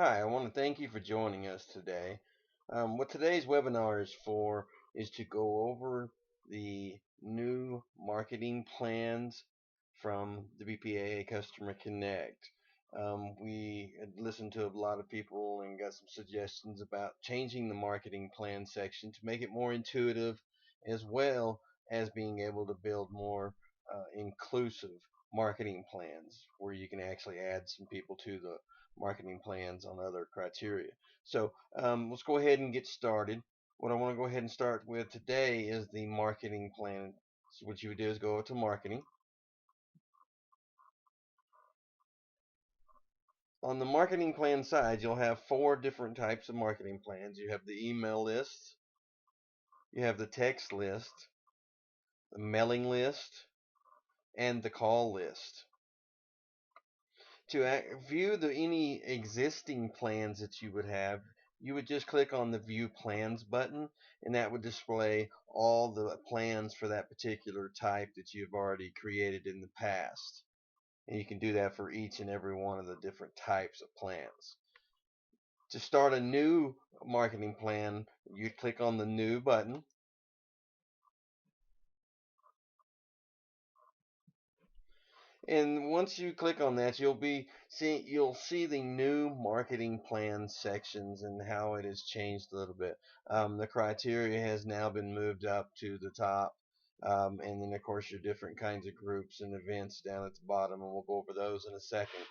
Hi, I want to thank you for joining us today. What today's webinar is for is to go over the new marketing plans from the BPAA Customer Connect. We had listened to a lot of people and got some suggestions about changing the marketing plan section to make it more intuitive, as well as being able to build more inclusive marketing plans where you can actually add some people to the marketing plans on other criteria. So let's go ahead and get started. What I want to go ahead and start with today is the marketing plan. So what you would do is go to marketing. On the marketing plan side, you'll have four different types of marketing plans. You have the email list, you have the text list, the mailing list, and the call list. To view any existing plans that you would have, you would just click on the View Plans button, and that would display all the plans for that particular type that you've already created in the past. And you can do that for each and every one of the different types of plans. To start a new marketing plan, you click on the New button. And once you click on that, you'll see the new marketing plan sections and how it has changed a little bit. The criteria has now been moved up to the top, and then of course your different kinds of groups and events down at the bottom, and we'll go over those in a second.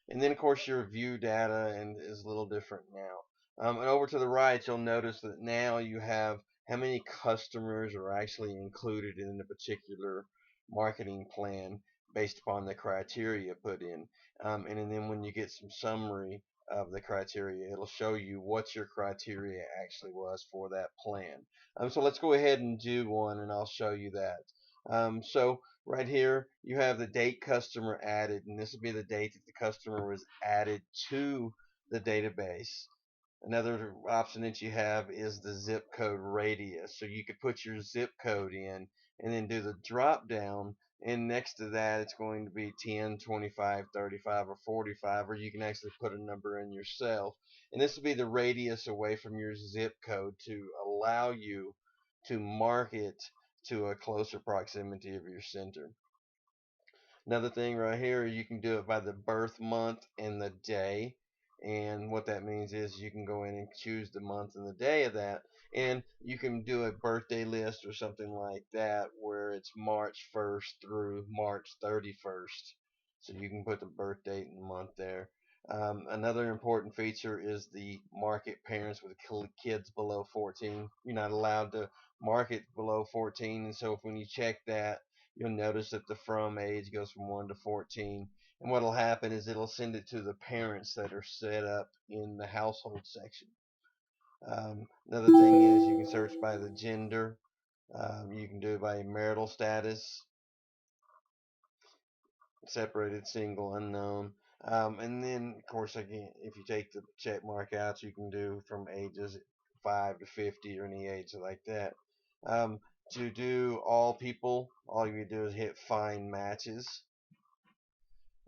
And then of course your view data and is a little different now. And over to the right, you'll notice that now you have how many customers are actually included in a particular marketing plan based upon the criteria put in. And then when you get some summary of the criteria, it'll show you what your criteria actually was for that plan. So let's go ahead and do one, and I'll show you that. So right here, you have the date customer added, and this will be the date that the customer was added to the database. Another option that you have is the zip code radius. So you could put your zip code in and then do the drop down, and next to that it's going to be 10, 25, 35, or 45, or you can actually put a number in yourself. And this will be the radius away from your zip code to allow you to market to a closer proximity of your center. Another thing right here, you can do it by the birth month and the day. And what that means is you can go in and choose the month and the day of that. And you can do a birthday list or something like that where it's March 1st through March 31st. So you can put the birth date and month there. Another important feature is the market parents with kids below 14. You're not allowed to market below 14. And so if when you check that, you'll notice that the from age goes from 1 to 14. And what will happen is it'll send it to the parents that are set up in the household section. Another thing is you can search by the gender. You can do it by marital status, separated, single, unknown. And then, of course, again, if you take the check mark out, you can do from ages 5 to 50 or any age like that. Um, to do all people, all you do is hit find matches,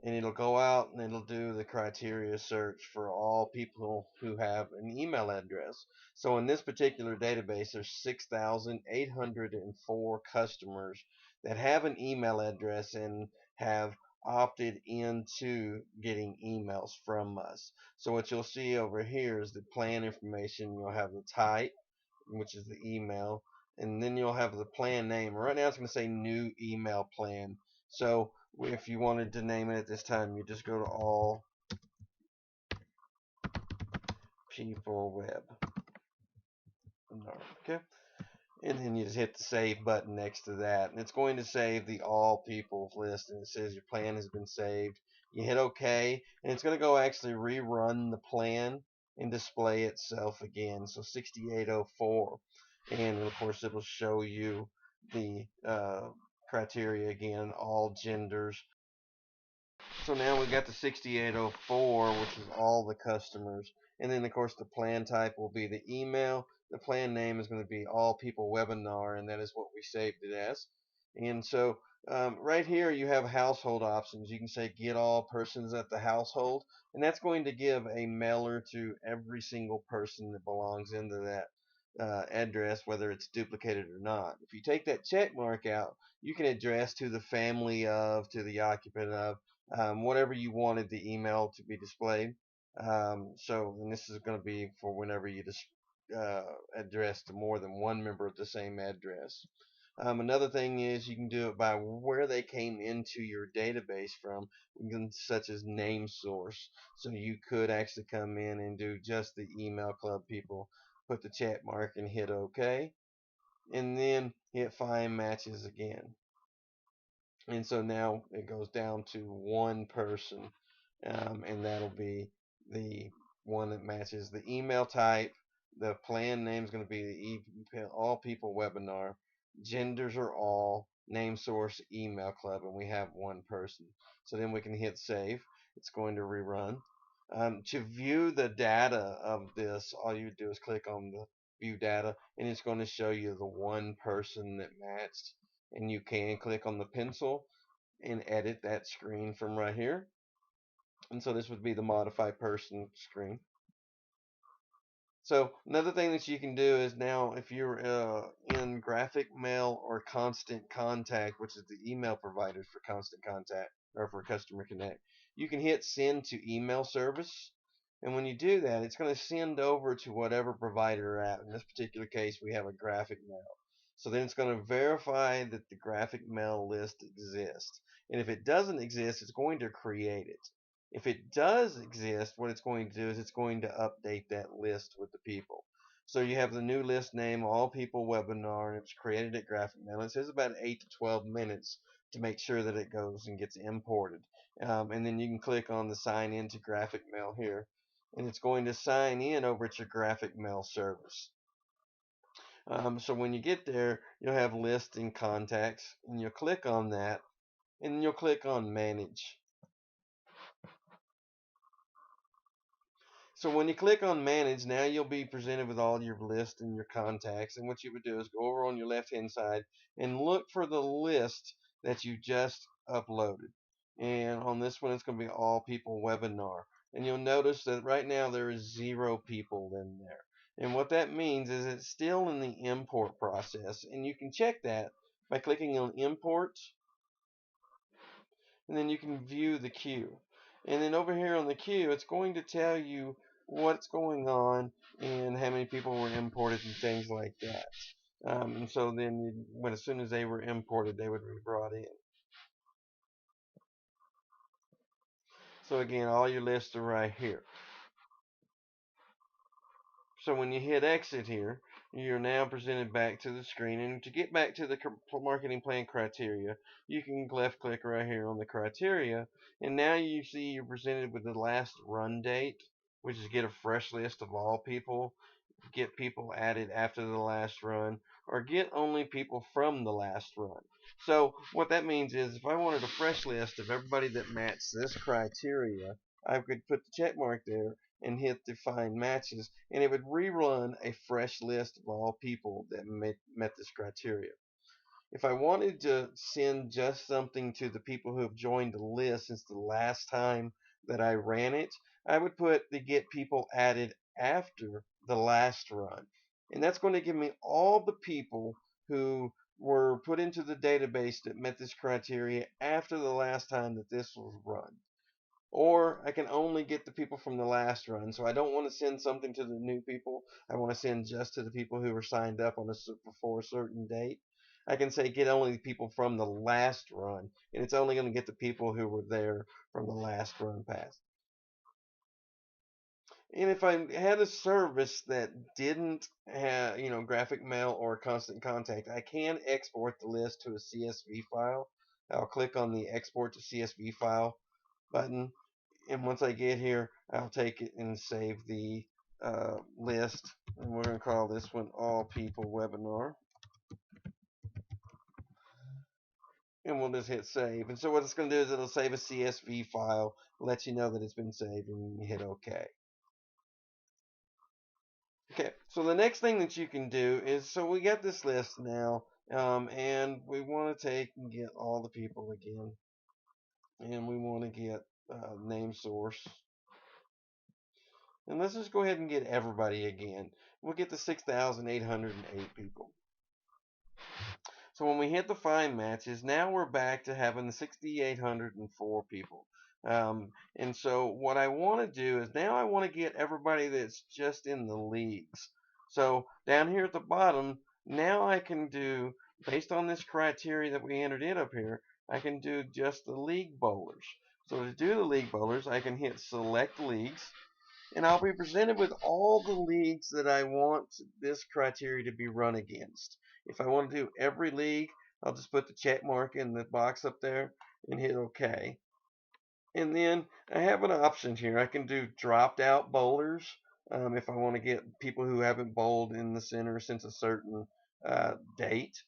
and it'll go out and it'll do the criteria search for all people who have an email address. So in this particular database, there's 6,804 customers that have an email address and have opted into getting emails from us. So what you'll see over here is the plan information. You'll have the type, which is the email, and then you'll have the plan name. Right now it's going to say new email plan. So if you wanted to name it at this time, you just go to all people web. Okay. And then you just hit the save button next to that. And it's going to save the all people list. And it says your plan has been saved. You hit OK. And it's going to go actually rerun the plan and display itself again. So 6804. And of course, it'll show you the criteria again, all genders. So now we got the 6804, which is all the customers. And then, of course, the plan type will be the email. The plan name is going to be All People Webinar, and that is what we saved it as. And so Right here you have household options. You can say get all persons at the household, and that's going to give a mailer to every single person that belongs into that address, whether it's duplicated or not. If you take that check mark out, you can address to the family of, to the occupant of, whatever you wanted the email to be displayed. And this is going to be for whenever you uh, address to more than one member of the same address. Another thing is you can do it by where they came into your database from, such as name source. So you could actually come in and do just the email club people, put the check mark and hit OK, and then hit find matches again. And so now it goes down to one person, and that'll be the one that matches the email type. The plan name is going to be the All People Webinar. Genders are all. Name source email club, and we have one person. So then we can hit save. It's going to rerun. To view the data of this, all you do is click on the view data, and it's going to show you the one person that matched. And you can click on the pencil and edit that screen from right here. And so this would be the modify person screen. So another thing that you can do is now, if you're in Graphic Mail or Constant Contact, which is the email providers for Constant Contact or for Customer Connect, you can hit send to email service. And when you do that, it's going to send over to whatever provider you're at. In this particular case, we have a Graphic Mail. So then it's going to verify that the Graphic Mail list exists. And if it doesn't exist, it's going to create it. If it does exist, what it's going to do is it's going to update that list with the people. So you have the new list name, All People Webinar, and it's created at Graphic Mail. It says about 8 to 12 minutes to make sure that it goes and gets imported. And then you can click on the sign in to Graphic Mail here, and it's going to sign in over at your Graphic Mail service. So when you get there, you'll have list and contacts, and you'll click on that, and then you'll click on Manage. So when you click on Manage, now you'll be presented with all your lists and your contacts. And what you would do is go over on your left-hand side and look for the list that you just uploaded. And on this one, it's going to be All People Webinar. And you'll notice that right now there is 0 people in there. And what that means is it's still in the import process. And you can check that by clicking on Import, and then you can view the queue. And then over here on the queue, it's going to tell you what's going on and how many people were imported and things like that. And so then as soon as they were imported, they would be brought in. So again, all your lists are right here. So when you hit exit here, you're now presented back to the screen. And to get back to the marketing plan criteria, you can left click right here on the criteria. And now you see you're presented with the last run date, which is get a fresh list of all people, get people added after the last run, or get only people from the last run. So what that means is if I wanted a fresh list of everybody that matched this criteria, I could put the check mark there and hit define matches, and it would rerun a fresh list of all people that met this criteria. If I wanted to send just something to the people who have joined the list since the last time that I ran it, I would put the get people added after the last run. And that's going to give me all the people who were put into the database that met this criteria after the last time that this was run. Or I can only get the people from the last run. So I don't want to send something to the new people. I want to send just to the people who were signed up on before a certain date. I can say get only the people from the last run, and it's only going to get the people who were there from the last run pass. And if I had a service that didn't have, Graphic Mail or Constant Contact, I can export the list to a CSV file. I'll click on the Export to CSV file button, and once I get here, I'll take it and save the list, and we're going to call this one All People Webinar, and we'll just hit save. And so what it's going to do is it'll save a CSV file, let you know that it's been saved, and you hit OK. Okay, so the next thing that you can do is, so we got this list now, And we want to take and get all the people again, and we want to get name source, and let's just go ahead and get everybody again. We'll get the 6,808 people. So when we hit the find matches, now we're back to having the 6,804 people. And so what I want to do is now I want to get everybody that's just in the leagues. So down here at the bottom, now I can do, based on this criteria that we entered in up here, I can do just the league bowlers. So to do the league bowlers, I can hit select leagues, and I'll be presented with all the leagues that I want this criteria to be run against. If I want to do every league, I'll just put the check mark in the box up there and hit OK. And then I have an option here. I can do dropped out bowlers if I want to get people who haven't bowled in the center since a certain date.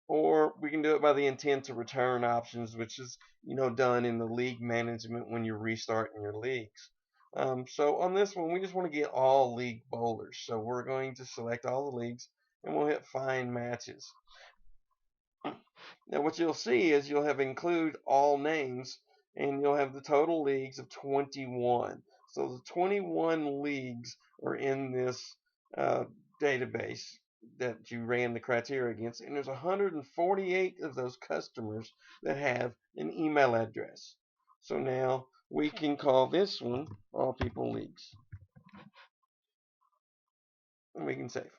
Or we can do it by the intent to return options, which is done in the league management when you're restarting your leagues. So on this one, we just want to get all league bowlers. So we're going to select all the leagues and we'll hit find matches. Now what you'll see is you'll have include all names, and you'll have the total leagues of 21. So the 21 leagues are in this database that you ran the criteria against, and there's 148 of those customers that have an email address. So now we can call this one All People Leagues, and we can save.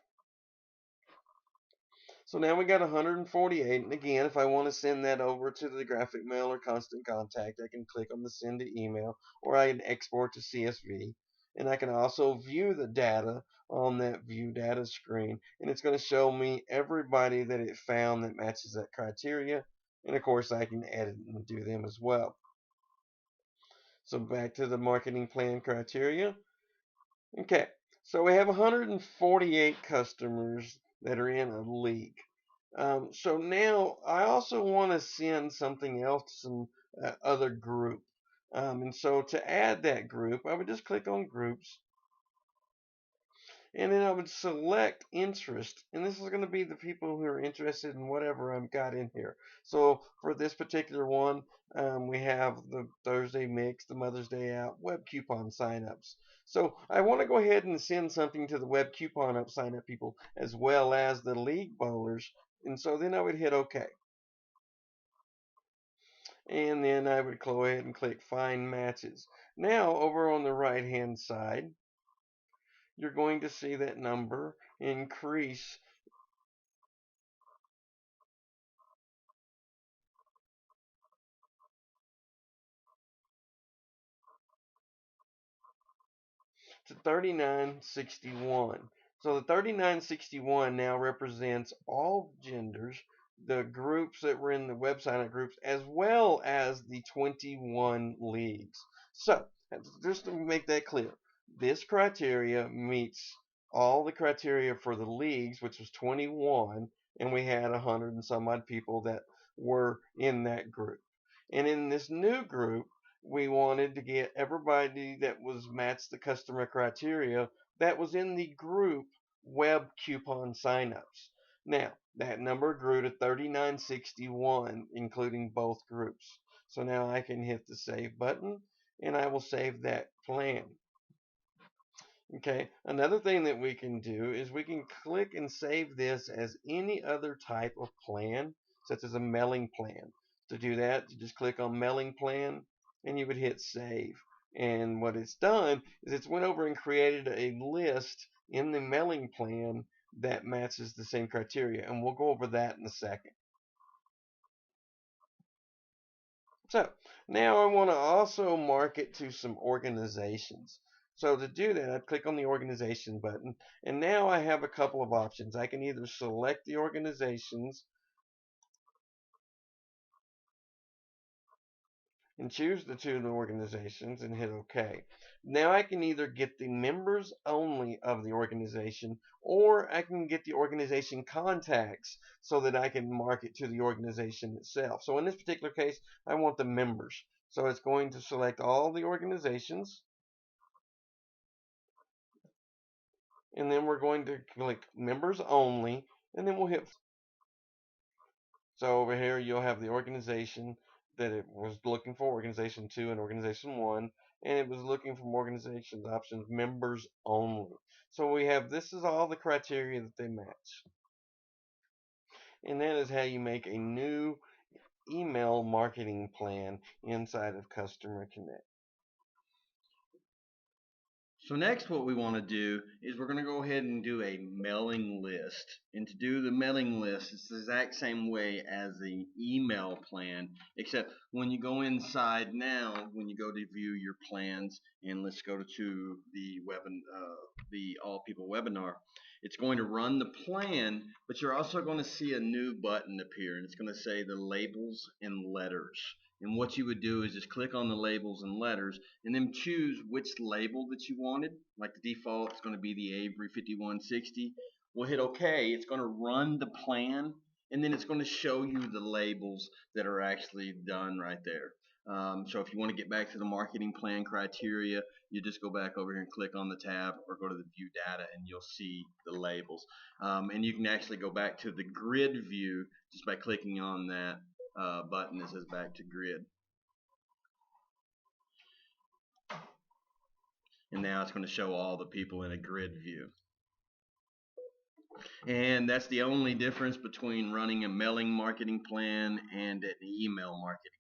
So now we got 148, and again, if I want to send that over to the graphic mail or constant contact, I can click on the send to email, or I can export to CSV, and I can also view the data on that view data screen, and it's going to show me everybody that it found that matches that criteria, and of course I can edit and do them as well. So back to the marketing plan criteria. Okay, so we have 148 customers that are in a league. So now I also want to send something else to some other group. And so to add that group, I would just click on groups, and then I would select interest, and this is going to be the people who are interested in whatever I've got in here. So for this particular one, we have the Thursday mix, the Mother's Day out, web coupon signups. So I want to go ahead and send something to the web coupon up sign up people as well as the league bowlers, and so then I would hit OK. And then I would go ahead and click find matches. Now over on the right hand side, you're going to see that number increase to 3961. So the 3961 now represents all genders, the groups that were in the web sign up groups, as well as the 21 leagues. So just to make that clear, this criteria meets all the criteria for the leagues, which was 21, and we had 100 and some odd people that were in that group. And in this new group, we wanted to get everybody that was matched the customer criteria that was in the group web coupon signups. Now, that number grew to 3961, including both groups. So now I can hit the save button, and I will save that plan. Okay, another thing that we can do is we can click and save this as any other type of plan, such as a mailing plan. To do that, you just click on mailing plan and you would hit save. And what it's done is it's went over and created a list in the mailing plan that matches the same criteria. And we'll go over that in a second. So now I want to also market to some organizations. So to do that, I'd click on the organization button, and now I have a couple of options. I can either select the organizations and choose the two organizations and hit OK. Now I can either get the members only of the organization, or I can get the organization contacts so that I can market to the organization itself. So in this particular case, I want the members. So it's going to select all the organizations, and then we're going to click members only, and then we'll hit So over here you'll have the organization that it was looking for, organization 2 and organization 1, and it was looking for organizations options members only. So we have, this is all the criteria that they match. And that is how you make a new email marketing plan inside of Customer Connect. So next what we want to do is we're going to go ahead and do a mailing list. And to do the mailing list, it's the exact same way as the email plan, except when you go inside now, when you go to view your plans, and let's go to the All People webinar, it's going to run the plan, but you're also going to see a new button appear, and it's going to say the labels and letters. And what you would do is just click on the labels and letters and then choose which label that you wanted. Like the default is going to be the Avery 5160. We'll hit OK. It's going to run the plan, and then it's going to show you the labels that are actually done right there. So if you want to get back to the marketing plan criteria, you just go back over here and click on the tab or go to the view data and you'll see the labels. And you can actually go back to the grid view just by clicking on that button that says back to grid. And now it's going to show all the people in a grid view. And that's the only difference between running a mailing marketing plan and an email marketing